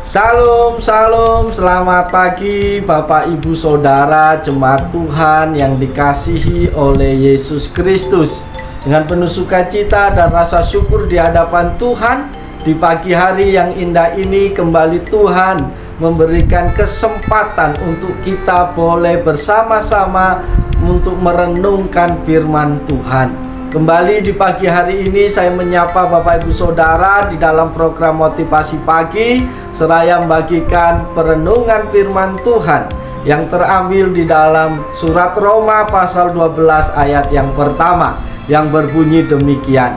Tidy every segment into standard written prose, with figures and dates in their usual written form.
Salam, salam, selamat pagi Bapak Ibu Saudara jemaat Tuhan yang dikasihi oleh Yesus Kristus. Dengan penuh sukacita dan rasa syukur di hadapan Tuhan, di pagi hari yang indah ini kembali Tuhan memberikan kesempatan untuk kita boleh bersama-sama untuk merenungkan firman Tuhan. Kembali di pagi hari ini saya menyapa Bapak Ibu Saudara di dalam program Motivasi Pagi, seraya membagikan perenungan firman Tuhan yang terambil di dalam surat Roma pasal 12 ayat yang pertama yang berbunyi demikian.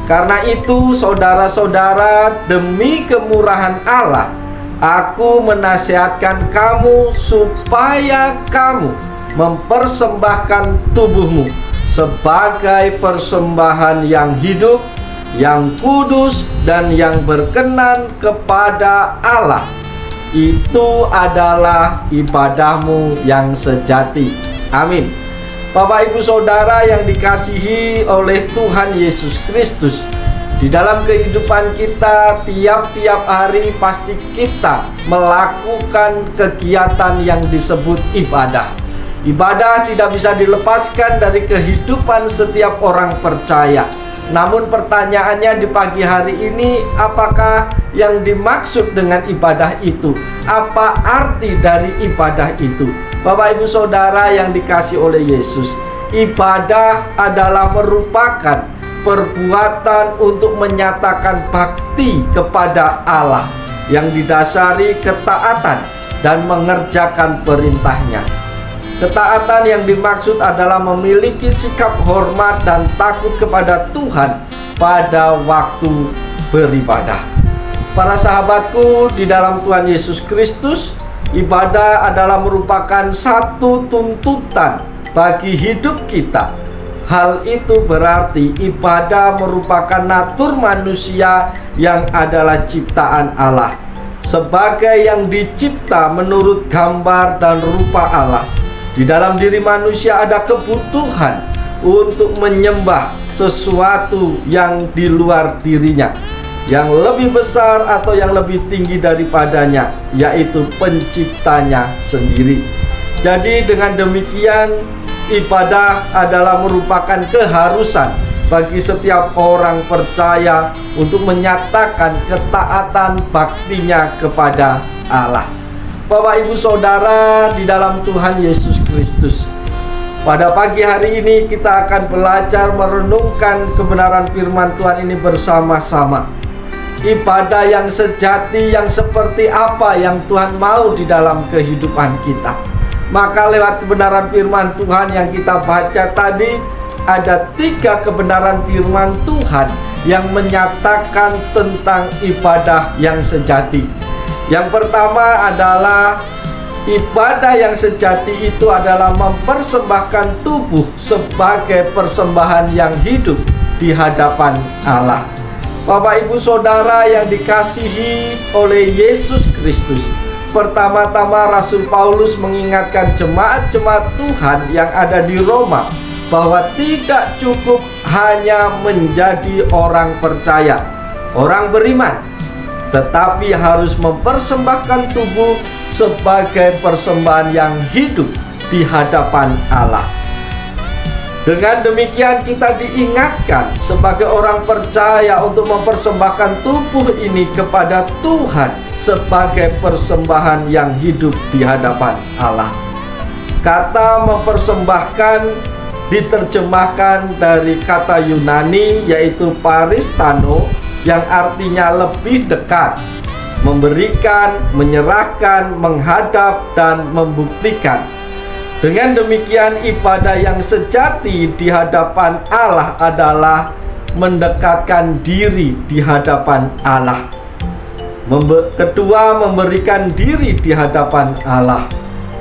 Karena itu saudara-saudara, demi kemurahan Allah, aku menasihatkan kamu supaya kamu mempersembahkan tubuhmu sebagai persembahan yang hidup, yang kudus, dan yang berkenan kepada Allah. Itu adalah ibadahmu yang sejati. Amin. Bapak Ibu Saudara yang dikasihi oleh Tuhan Yesus Kristus, di dalam kehidupan kita tiap-tiap hari pasti kita melakukan kegiatan yang disebut ibadah. Ibadah tidak bisa dilepaskan dari kehidupan setiap orang percaya. Namun pertanyaannya di pagi hari ini, apakah yang dimaksud dengan ibadah itu? Apa arti dari ibadah itu? Bapak Ibu Saudara yang dikasihi oleh Yesus, ibadah adalah merupakan perbuatan untuk menyatakan bakti kepada Allah yang didasari ketaatan dan mengerjakan perintahnya. Ketaatan yang dimaksud adalah memiliki sikap hormat dan takut kepada Tuhan pada waktu beribadah. Para sahabatku di dalam Tuhan Yesus Kristus, ibadah adalah merupakan satu tuntutan bagi hidup kita. Hal itu berarti ibadah merupakan natur manusia yang adalah ciptaan Allah, sebagai yang dicipta menurut gambar dan rupa Allah. Di dalam diri manusia ada kebutuhan untuk menyembah sesuatu yang di luar dirinya, yang lebih besar atau yang lebih tinggi daripadanya, yaitu penciptanya sendiri. Jadi dengan demikian, ibadah adalah merupakan keharusan bagi setiap orang percaya untuk menyatakan ketaatan baktinya kepada Allah. Bapak Ibu Saudara di dalam Tuhan Yesus Kristus, pada pagi hari ini kita akan belajar merenungkan kebenaran firman Tuhan ini bersama-sama. Ibadah yang sejati yang seperti apa yang Tuhan mau di dalam kehidupan kita. Maka lewat kebenaran firman Tuhan yang kita baca tadi, ada 3 kebenaran firman Tuhan yang menyatakan tentang ibadah yang sejati. Yang pertama adalah ibadah yang sejati itu adalah mempersembahkan tubuh sebagai persembahan yang hidup di hadapan Allah. Bapak Ibu Saudara yang dikasihi oleh Yesus Kristus, pertama-tama Rasul Paulus mengingatkan jemaat-jemaat Tuhan yang ada di Roma bahwa tidak cukup hanya menjadi orang percaya, orang beriman, tetapi harus mempersembahkan tubuh sebagai persembahan yang hidup di hadapan Allah. Dengan demikian kita diingatkan sebagai orang percaya untuk mempersembahkan tubuh ini kepada Tuhan sebagai persembahan yang hidup di hadapan Allah. Kata mempersembahkan diterjemahkan dari kata Yunani yaitu paristano, yang artinya lebih dekat, memberikan, menyerahkan, menghadap, dan membuktikan. Dengan demikian, ibadah yang sejati di hadapan Allah adalah mendekatkan diri di hadapan Allah. Kedua, memberikan diri di hadapan Allah.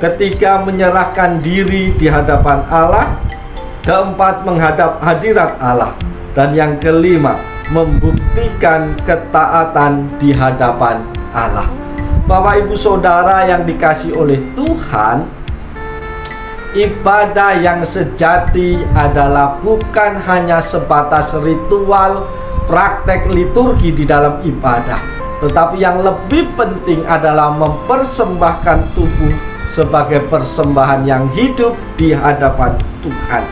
Ketiga, menyerahkan diri di hadapan Allah. Keempat, menghadap hadirat Allah. Dan yang kelima, membuktikan ketaatan di hadapan Allah. Bapak Ibu Saudara yang dikasihi oleh Tuhan, ibadah yang sejati adalah bukan hanya sebatas ritual, praktek liturgi di dalam ibadah, Tetapi yang lebih penting adalah mempersembahkan tubuh sebagai persembahan yang hidup di hadapan Tuhan.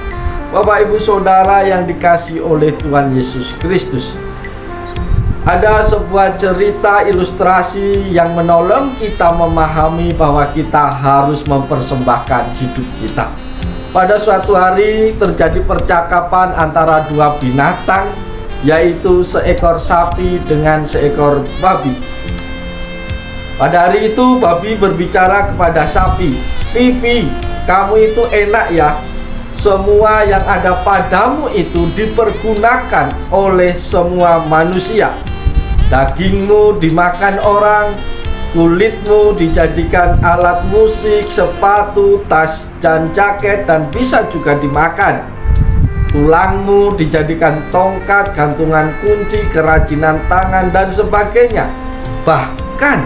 Bapak Ibu Saudara yang dikasihi oleh Tuhan Yesus Kristus, ada sebuah cerita ilustrasi yang menolong kita memahami bahwa kita harus mempersembahkan hidup kita. Pada suatu hari terjadi percakapan antara dua binatang, yaitu seekor sapi dengan seekor babi. Pada hari itu babi berbicara kepada sapi, "Pipi, kamu itu enak ya. Semua yang ada padamu itu dipergunakan oleh semua manusia. Dagingmu dimakan orang, kulitmu dijadikan alat musik, sepatu, tas, dan jaket, dan bisa juga dimakan. Tulangmu dijadikan tongkat, gantungan kunci, kerajinan tangan, dan sebagainya. Bahkan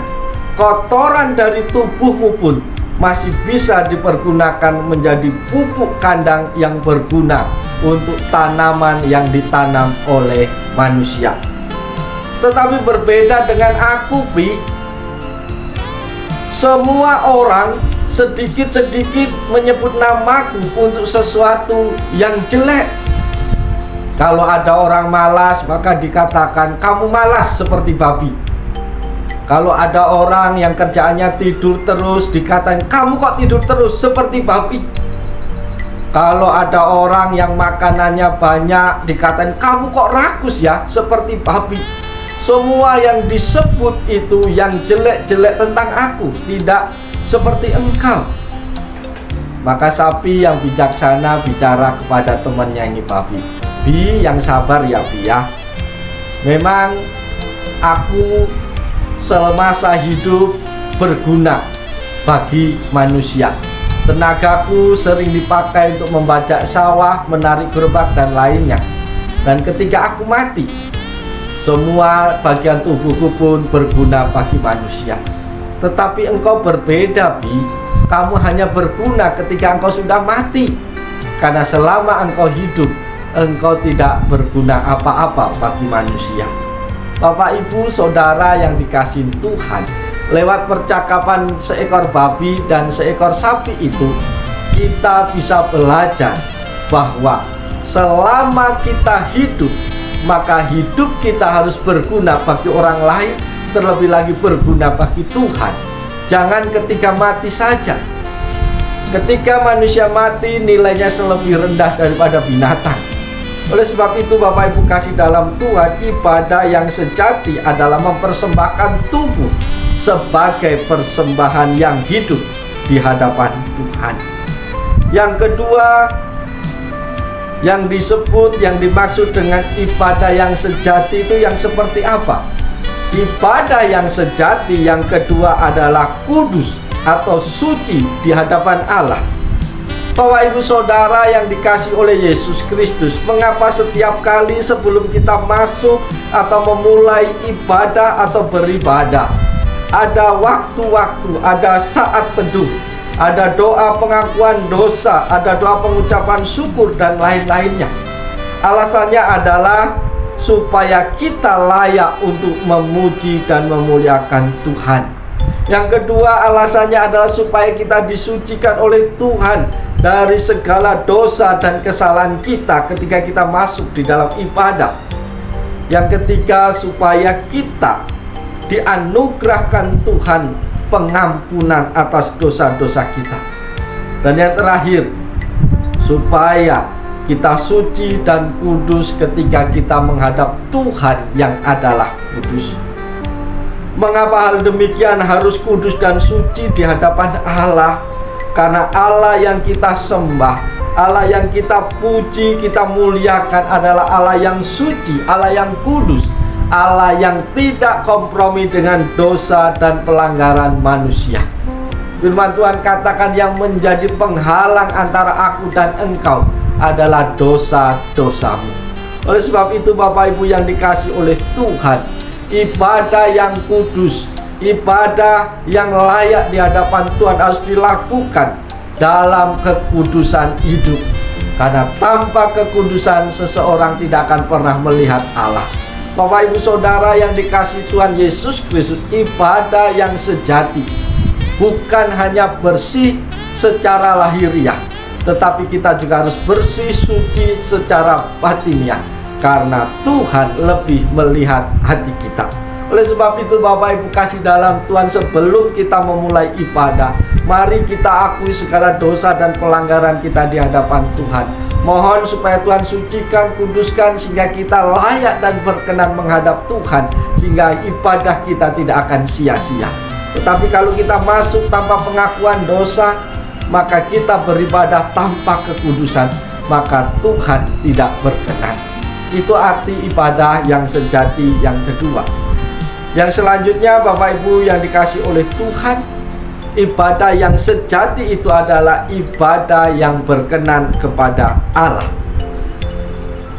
kotoran dari tubuhmu pun masih bisa dipergunakan menjadi pupuk kandang yang berguna untuk tanaman yang ditanam oleh manusia. Tetapi berbeda dengan aku, Pi. Semua orang sedikit-sedikit menyebut namaku untuk sesuatu yang jelek. Kalau ada orang malas, maka dikatakan kamu malas seperti babi. Kalau ada orang yang kerjaannya tidur terus, dikatakan kamu kok tidur terus seperti babi. Kalau ada orang yang makanannya banyak, dikatakan kamu kok rakus ya seperti babi. Semua yang disebut itu yang jelek-jelek tentang aku, tidak seperti engkau. Maka sapi yang bijaksana bicara kepada temannya ini babi, "Bi, yang sabar ya Bi ya. Memang aku semasa hidup berguna bagi manusia. Tenagaku sering dipakai untuk membajak sawah, menarik gerobak, dan lainnya. Dan ketika aku mati, semua bagian tubuhku pun berguna bagi manusia. Tetapi engkau berbeda, Bi. Kamu hanya berguna ketika engkau sudah mati. Karena selama engkau hidup, engkau tidak berguna apa-apa bagi manusia." Bapak, Ibu, Saudara yang dikasihi Tuhan, lewat percakapan seekor babi dan seekor sapi itu, kita bisa belajar bahwa selama kita hidup, maka hidup kita harus berguna bagi orang lain, terlebih lagi berguna bagi Tuhan. Jangan ketika mati saja. Ketika manusia mati, nilainya lebih rendah daripada binatang. Oleh sebab itu, Bapak Ibu kasih dalam Tuhan, ibadah yang sejati adalah mempersembahkan tubuh sebagai persembahan yang hidup di hadapan Tuhan. Yang kedua, yang disebut, yang dimaksud dengan ibadah yang sejati itu yang seperti apa? Ibadah yang sejati yang kedua adalah kudus atau suci di hadapan Allah. Bapak, Ibu, Saudara yang dikasihi oleh Yesus Kristus, mengapa setiap kali sebelum kita masuk atau memulai ibadah atau beribadah, ada waktu-waktu, ada saat teduh, ada doa pengakuan dosa, ada doa pengucapan syukur, dan lain-lainnya? Alasannya adalah supaya kita layak untuk memuji dan memuliakan Tuhan. Yang kedua, alasannya adalah supaya kita disucikan oleh Tuhan dari segala dosa dan kesalahan kita ketika kita masuk di dalam ibadah. Yang ketiga, supaya kita dianugerahkan Tuhan pengampunan atas dosa-dosa kita. Dan yang terakhir, supaya kita suci dan kudus ketika kita menghadap Tuhan yang adalah kudus. Mengapa hal demikian harus kudus dan suci di hadapan Allah? Karena Allah yang kita sembah, Allah yang kita puji, kita muliakan adalah Allah yang suci, Allah yang kudus, Allah yang tidak kompromi dengan dosa dan pelanggaran manusia. Firman Tuhan katakan yang menjadi penghalang antara aku dan engkau adalah dosa-dosamu. Oleh sebab itu, Bapak Ibu yang dikasihi oleh Tuhan, ibadah yang kudus, ibadah yang layak di hadapan Tuhan harus dilakukan dalam kekudusan hidup. Karena tanpa kekudusan seseorang tidak akan pernah melihat Allah. Bapak Ibu Saudara yang dikasihi Tuhan Yesus Kristus, ibadah yang sejati bukan hanya bersih secara lahiriah, tetapi kita juga harus bersih suci secara batiniah, karena Tuhan lebih melihat hati kita. Oleh sebab itu Bapak Ibu kasih dalam Tuhan, sebelum kita memulai ibadah, mari kita akui segala dosa dan pelanggaran kita di hadapan Tuhan. Mohon supaya Tuhan sucikan, kuduskan, sehingga kita layak dan berkenan menghadap Tuhan, sehingga ibadah kita tidak akan sia-sia. Tetapi kalau kita masuk tanpa pengakuan dosa, maka kita beribadah tanpa kekudusan, maka Tuhan tidak berkenan. Itu arti ibadah yang sejati yang kedua. Yang selanjutnya Bapak Ibu yang dikasihi oleh Tuhan, ibadah yang sejati itu adalah ibadah yang berkenan kepada Allah.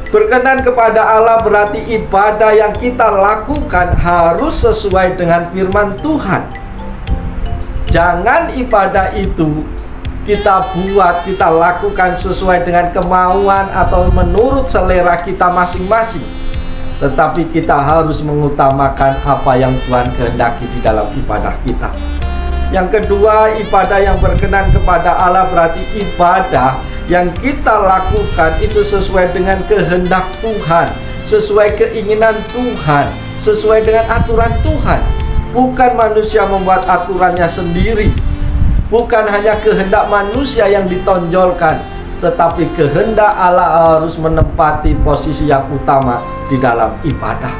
Berkenan kepada Allah berarti ibadah yang kita lakukan harus sesuai dengan firman Tuhan. Jangan ibadah itu kita buat, kita lakukan sesuai dengan kemauan atau menurut selera kita masing-masing, tetapi kita harus mengutamakan apa yang Tuhan kehendaki di dalam ibadah kita. Yang kedua, ibadah yang berkenan kepada Allah berarti ibadah yang kita lakukan itu sesuai dengan kehendak Tuhan, sesuai keinginan Tuhan, sesuai dengan aturan Tuhan. Bukan manusia membuat aturannya sendiri. Bukan hanya kehendak manusia yang ditonjolkan, tetapi kehendak Allah harus menempati posisi yang utama di dalam ibadah.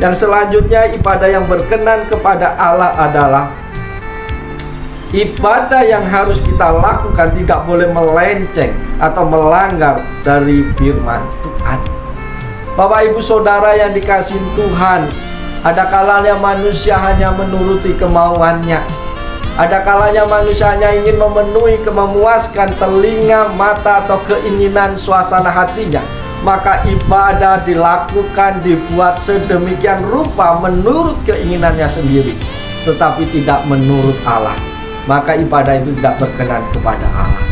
Yang selanjutnya, ibadah yang berkenan kepada Allah adalah ibadah yang harus kita lakukan tidak boleh melenceng atau melanggar dari firman Tuhan. Bapak Ibu Saudara yang dikasihi Tuhan, ada kalanya manusia hanya menuruti kemauannya. Ada kalanya manusia hanya ingin memenuhi, memuaskan telinga, mata, atau keinginan suasana hatinya. Maka ibadah dilakukan, dibuat sedemikian rupa menurut keinginannya sendiri, tetapi tidak menurut Allah. Maka ibadah itu tidak berkenan kepada Allah.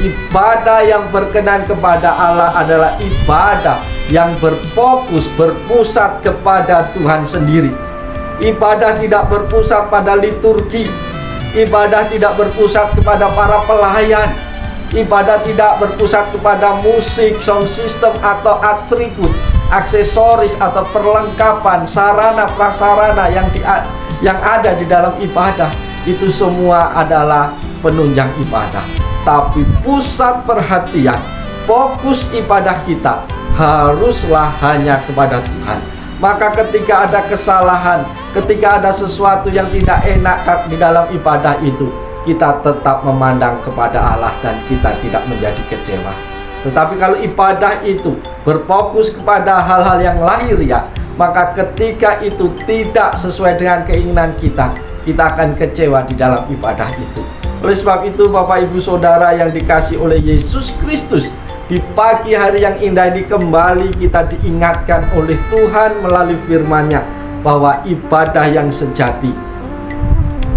Ibadah yang berkenan kepada Allah adalah ibadah yang berfokus, berpusat kepada Tuhan sendiri. Ibadah tidak berpusat pada liturgi. Ibadah tidak berpusat kepada para pelayan. Ibadah tidak berpusat kepada musik, sound system, atau atribut, aksesoris, atau perlengkapan, sarana prasarana yang ada di dalam ibadah. Itu semua adalah penunjang ibadah. Tapi pusat perhatian, fokus ibadah kita haruslah hanya kepada Tuhan. Maka ketika ada kesalahan, ketika ada sesuatu yang tidak enak di dalam ibadah itu, kita tetap memandang kepada Allah dan kita tidak menjadi kecewa. Tetapi kalau ibadah itu berfokus kepada hal-hal yang lahiriah, maka ketika itu tidak sesuai dengan keinginan kita, kita akan kecewa di dalam ibadah itu. Oleh sebab itu Bapak Ibu Saudara yang dikasihi oleh Yesus Kristus, di pagi hari yang indah ini kembali kita diingatkan oleh Tuhan melalui firman-Nya bahwa ibadah yang sejati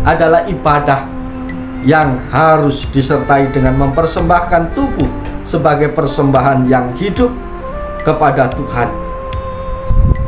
adalah ibadah yang harus disertai dengan mempersembahkan tubuh sebagai persembahan yang hidup kepada Tuhan.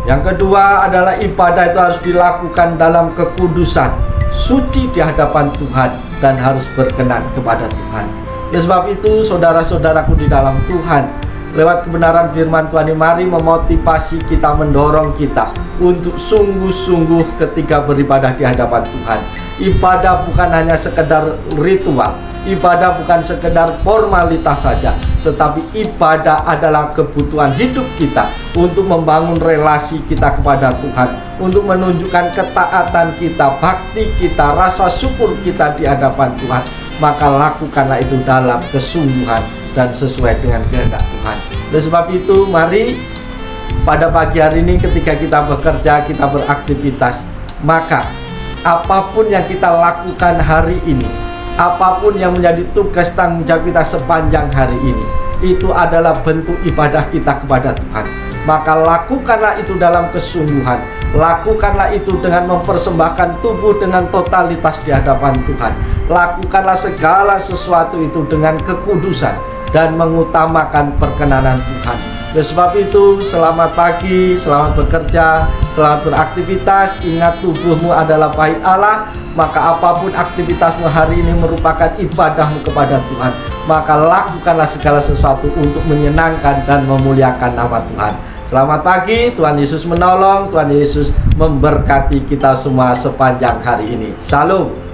Yang kedua adalah ibadah itu harus dilakukan dalam kekudusan, suci di hadapan Tuhan, dan harus berkenan kepada Tuhan. Oleh sebab itu saudara-saudaraku di dalam Tuhan, lewat kebenaran firman Tuhan ini, mari memotivasi kita, mendorong kita untuk sungguh-sungguh ketika beribadah di hadapan Tuhan. Ibadah bukan hanya sekedar ritual, ibadah bukan sekedar formalitas saja, tetapi ibadah adalah kebutuhan hidup kita untuk membangun relasi kita kepada Tuhan, untuk menunjukkan ketaatan kita, bakti kita, rasa syukur kita di hadapan Tuhan. Maka lakukanlah itu dalam kesungguhan dan sesuai dengan kehendak Tuhan. Oleh sebab itu, mari pada pagi hari ini ketika kita bekerja, kita beraktivitas, maka apapun yang kita lakukan hari ini, apapun yang menjadi tugas tanggung jawab kita sepanjang hari ini, itu adalah bentuk ibadah kita kepada Tuhan. Maka lakukanlah itu dalam kesungguhan, lakukanlah itu dengan mempersembahkan tubuh dengan totalitas di hadapan Tuhan. Lakukanlah segala sesuatu itu dengan kekudusan dan mengutamakan perkenanan Tuhan. Oleh sebab itu, selamat pagi, selamat bekerja, selamat beraktivitas. Ingat tubuhmu adalah bait Allah, maka apapun aktivitasmu hari ini merupakan ibadahmu kepada Tuhan. Maka lakukanlah segala sesuatu untuk menyenangkan dan memuliakan nama Tuhan. Selamat pagi, Tuhan Yesus menolong, Tuhan Yesus memberkati kita semua sepanjang hari ini. Shalom.